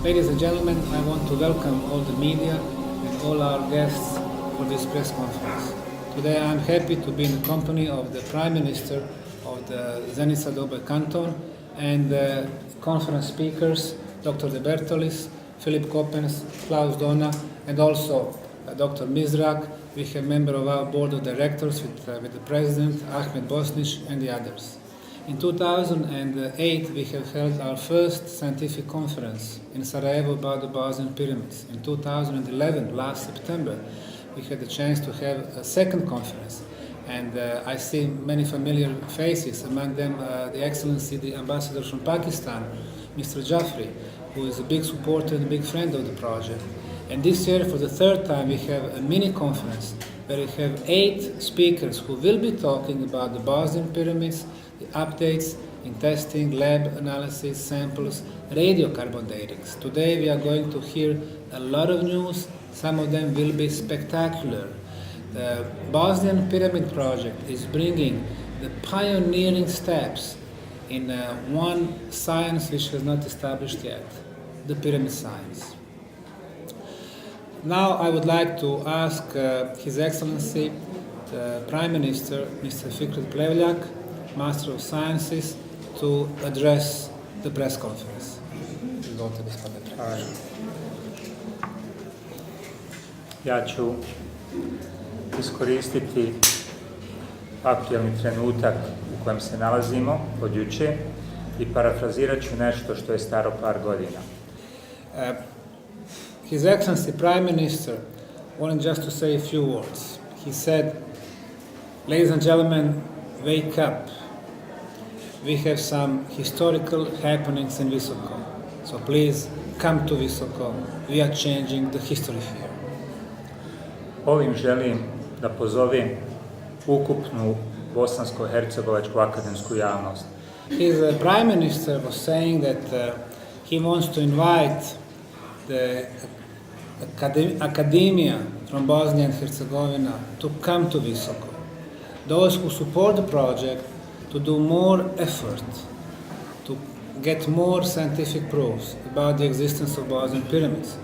Ladies and gentlemen, I want to welcome all the media and all our guests for this press conference. Today I am happy to be in the company of the Prime Minister of the Zenica-Doboj Canton and the conference speakers, Dr. Debertolis, Philip Coppens, Klaus Dona, and also Dr. Mizrak. We have member of our board of directors with the President, Ahmed Bosnić, and the others. In 2008, we have held our first scientific conference in Sarajevo about the Bosnian pyramids. In 2011, last September, we had the chance to have a second conference. And I see many familiar faces, among them the Excellency, the Ambassador from Pakistan, Mr. Jaffrey, who is a big supporter and a big friend of the project. And this year, for the third time, we have a mini conference where we have 8 speakers who will be talking about the Bosnian pyramids, the updates in testing, lab analysis, samples, radiocarbon datings. Today we are going to hear a lot of news. Some of them will be spectacular. The Bosnian Pyramid Project is bringing the pioneering steps in one science which was not established yet, the pyramid science. Now I would like to ask His Excellency, the Prime Minister, Mr. Fikret Plevljak, Master of Sciences, to address the press conference. Ja ću iskoristiti aktualni trenutak u kojem se nalazimo od juče i parafrazirat ću nešto što je staro par godina. His Excellency Prime Minister wanted just to say a few words. He said, "Ladies and gentlemen, wake up. We have some historical happenings in Visoko. So please come to Visoko. We are changing the history here." Ovim želim da pozovem ukupnu bosansko-hercegovačku akademsku javnost. His Prime Minister was saying that he wants to invite the academia from Bosnia and Herzegovina to come to Visoko. Those who support the project to do more effort, to get more scientific proofs about the existence of Bosnian pyramids.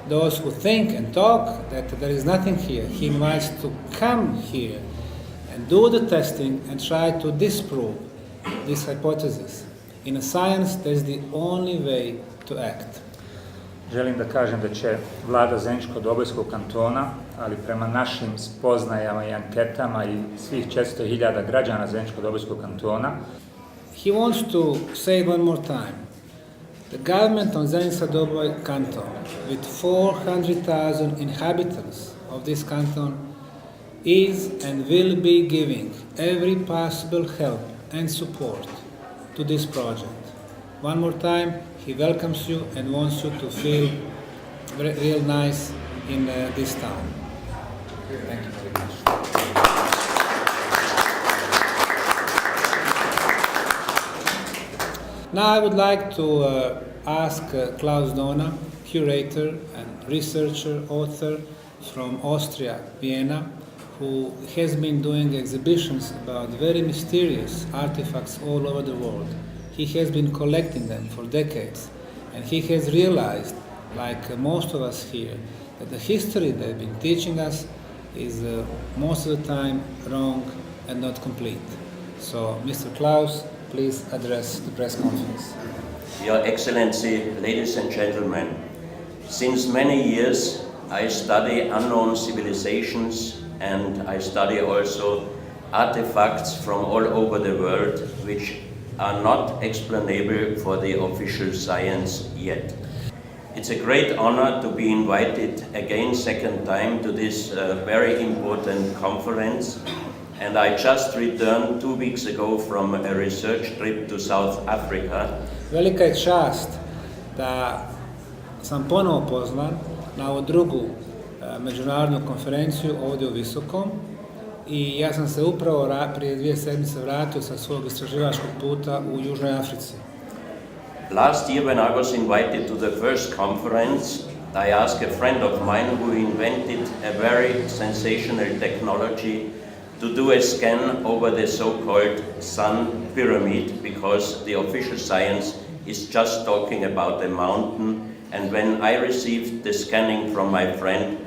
Those who think and talk that there is nothing here, he invites to come here and do the testing and try to disprove this hypothesis. In a science, that is the only way to act. Želim da kažem da će vlada Zeničko-Dobojskog kantona, ali prema našim spoznajama i anketama i svih 400.000 građana Zeničko-Dobojskog kantona, he wants to say it one more time. The government on Zenica-Doboj Canton, with 400,000 inhabitants of this canton, is and will be giving every possible help and support to this project. One more time, he welcomes you and wants you to feel real nice in this town. Thank you very much. Now I would like to ask Klaus Dona, curator and researcher, author from Austria, Vienna, who has been doing exhibitions about very mysterious artifacts all over the world. He has been collecting them for decades, and he has realized, like most of us here, that the history they've been teaching us is most of the time wrong and not complete. So, Mr. Klaus, please address the press conference. Your Excellency, ladies and gentlemen, since many years I study unknown civilizations and I study also artifacts from all over the world which are not explainable for the official science yet. It's a great honor to be invited again, second time, to this very important conference. And I just returned 2 weeks ago from a research trip to South Africa. Velika je čast da sam ponovo pozvan na ovu drugu međunarodnu konferenciju ovdje u Visokom. I ja sam se upravo prije 2 sedmice vratio sa svog istraživačkog puta u Južnoj Africi. Last year when I was invited to the first conference, I asked a friend of mine who invented a very sensational technology to do a scan over the so-called Sun Pyramid, because the official science is just talking about a mountain And when I received the scanning from my friend,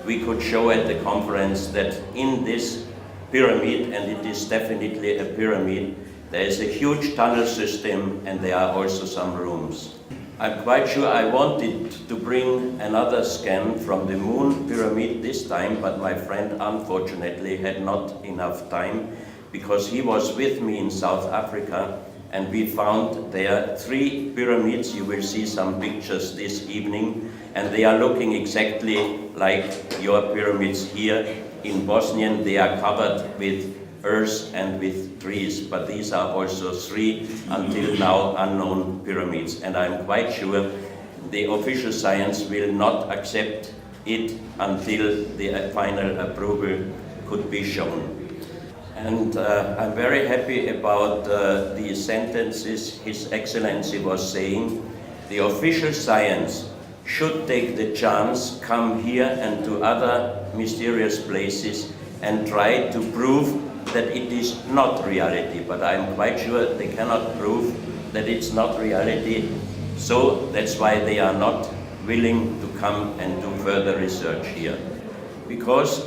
we could show at the conference that in this pyramid, and it is definitely a pyramid, there is a huge tunnel system and there are also some rooms. I'm quite sure I wanted to bring another scan from the moon pyramid this time, but my friend unfortunately had not enough time because he was with me in South Africa and we found there 3 pyramids. You will see some pictures this evening and they are looking exactly like your pyramids here in Bosnian. They are covered with earth and with trees, but these are also 3 until now unknown pyramids, and I'm quite sure the official science will not accept it until the final approval could be shown. And I'm very happy about the sentences His Excellency was saying. The official science should take the chance, come here and to other mysterious places and try to prove that it is not reality, but I'm quite sure they cannot prove that it's not reality, so that's why they are not willing to come and do further research here. Because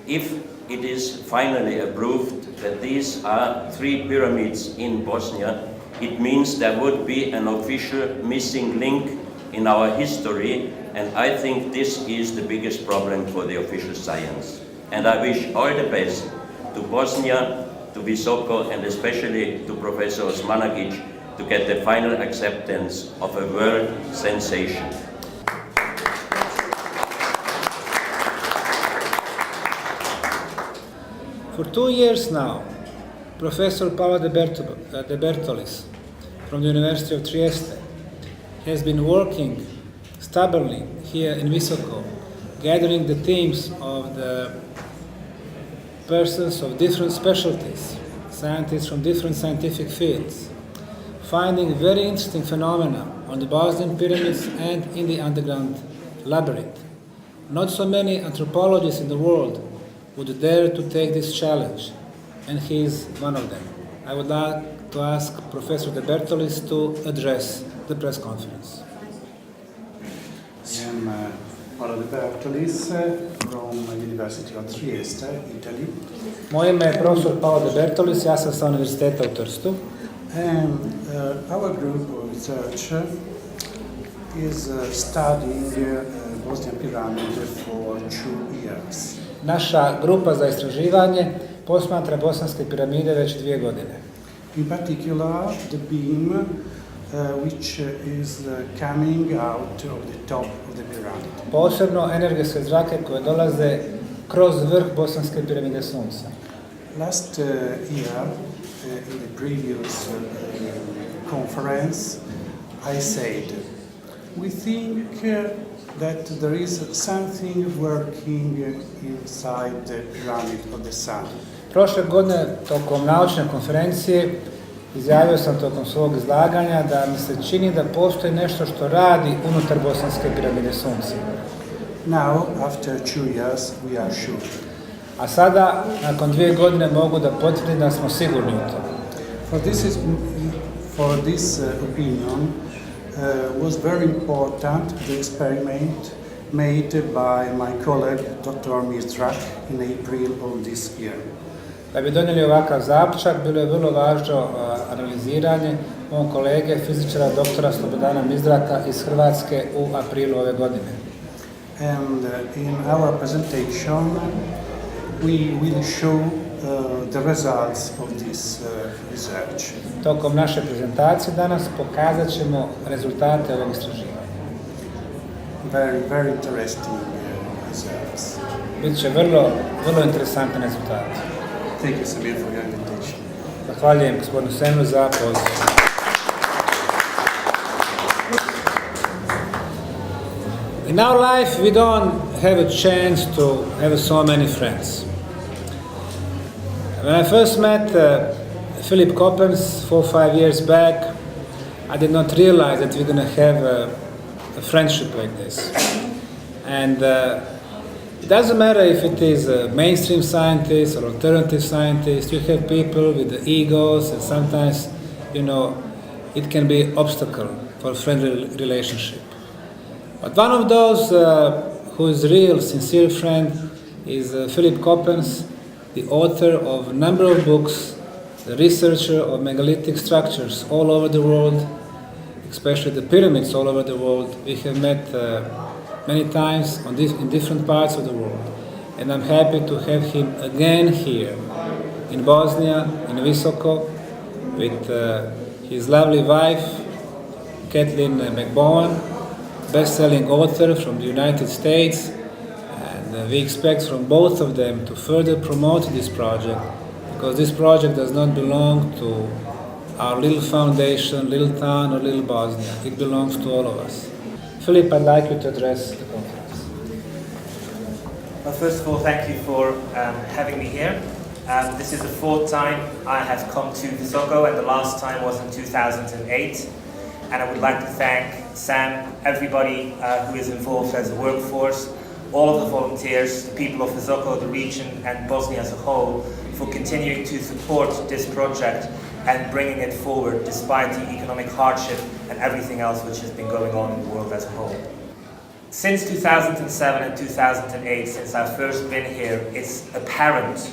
if it is finally approved that these are 3 pyramids in Bosnia, it means there would be an official missing link in our history, and I think this is the biggest problem for the official science. And I wish all the best to Bosnia, to Visoko, and especially to Professor Osmanagich to get the final acceptance of a world sensation. For 2 years now, Professor Paolo Debertolis from the University of Trieste has been working stubbornly here in Visoko, gathering the teams of the persons of different specialties, scientists from different scientific fields, finding very interesting phenomena on the Bosnian pyramids and in the underground labyrinth. Not so many anthropologists in the world would dare to take this challenge, and he is one of them. I would like to ask Professor Debertolis to address the press conference. I am Paolo Debertolis from University of Trieste, Italy. Moje ime je profesor Paolo Debertolis, ja sam sa Univerziteta u Trstu. And our group of research is studying Bosnian Pyramid for 2 years. Naša grupa za istraživanje posmatra bosanske piramide već 2 godine. In particular, the beam which is coming out of the top of the pyramid. Posebno energetske zrake koje dolaze kroz vrh bosanske piramide Sunca. Last year, in the previous conference, I said, we think that there is something working inside the pyramid of the sun. Prošle godine, tokom naučne konferencije, izjavio sam tokom svog izlaganja da mi se čini da postoji nešto što radi unutar bosanske piramide Sunca. Now, after 2 years, we are sure. A sada, nakon 2 godine, mogu da potvrdim da smo sigurni u to. For this opinion was very important the experiment made by my colleague Dr. Mizrak in April of this year. Da bi donijeli ovakav zaključak, bilo je vrlo važno analiziranje mog kolege, fizičara doktora Slobodana Mizraka iz Hrvatske u aprilu ove godine. And in our presentation, we will show the results of this research. Tokom naše prezentacije danas pokazat ćemo rezultate ovog istraživanja. Very interesting results. Biće vrlo interesantni rezultati. Thank you, Semir, for your invitation. Zahvaljujem gospodinu Semiru za poziv. In our life, we don't have a chance to have so many friends. When I first met Philip Coppens 4 or 5 years back, I did not realize that we're going to have a friendship like this. And it doesn't matter if it is a mainstream scientist or alternative scientist, you have people with the egos, and sometimes, it can be an obstacle for a friendly relationship. But one of those who is real, sincere friend is Philip Coppens, the author of a number of books, the researcher of megalithic structures all over the world, especially the pyramids all over the world. We have met many times in different parts of the world, and I'm happy to have him again here in Bosnia, in Visoko, with his lovely wife, Kathleen McBowen, best-selling author from the United States, and we expect from both of them to further promote this project, because this project does not belong to our little foundation, little town, or little Bosnia. It belongs to all of us. Philip, I'd like you to address the conference. Well, first of all, thank you for having me here. This is the fourth time I have come to Visoko, and the last time was in 2008. And I would like to thank Sam, everybody who is involved as a workforce, all of the volunteers, the people of Visoko, the region, and Bosnia as a whole, for continuing to support this project and bringing it forward despite the economic hardship and everything else which has been going on in the world as a whole. Since 2007 and 2008, since I've first been here, it's apparent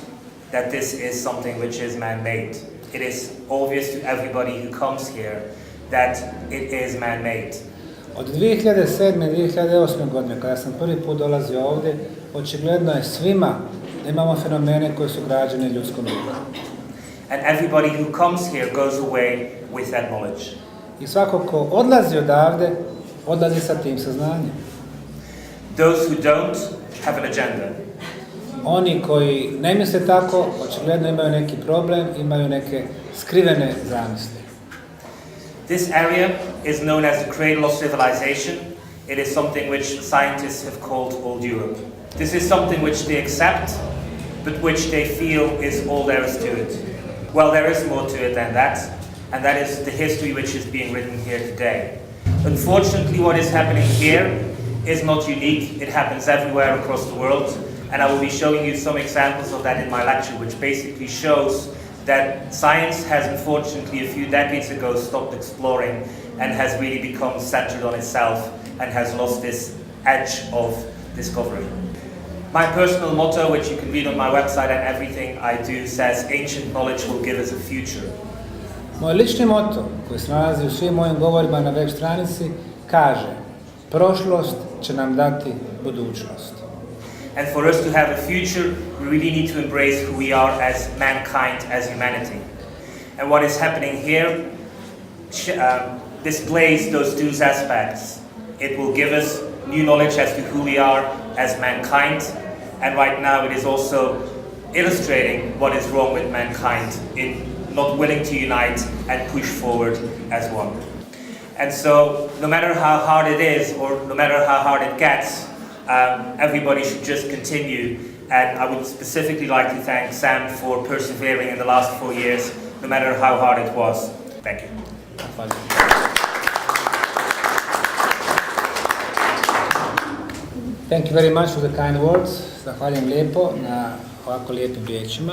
that this is something which is man-made. It is obvious to everybody who comes here that it is man-made. Od 2007. i 2008. godine, kada sam prvi put dolazio ovdje, očigledno je svima da imamo fenomene koje su građene ljudskom rukom. And everybody who comes here goes away with that knowledge. I svako ko odlazi odavde, odlazi sa tim saznanjem. Those who don't have an agenda. Oni koji ne misle tako, očigledno imaju neki problem, imaju neke skrivene zamisli. This area is known as the cradle of civilization. It is something which scientists have called old Europe. This is something which they accept, but which they feel is all there is to it. Well, there is more to it than that, and that is the history which is being written here today. Unfortunately, what is happening here is not unique. It happens everywhere across the world, and I will be showing you some examples of that in my lecture, which basically shows that science has unfortunately a few decades ago stopped exploring and has really become centered on itself and has lost this edge of discovery. My personal motto, which you can read on my website and everything I do, says ancient knowledge will give us a future. Moj lični moto, koji se nalazi u svim mojim govorima na web stranici, kaže: prošlost će nam dati budućnost. And for us to have a future, we really need to embrace who we are as mankind, as humanity. And what is happening here displays those two aspects. It will give us new knowledge as to who we are as mankind, and right now it is also illustrating what is wrong with mankind in not willing to unite and push forward as one. And so, no matter how hard it is, or no matter how hard it gets, everybody should just continue, and I would specifically like to thank Sam for persevering in the last 4 years, no matter how hard it was. Thank you. Thank you very much for the kind words. Zahvaljujem lijepo na ovako lijepim riječima.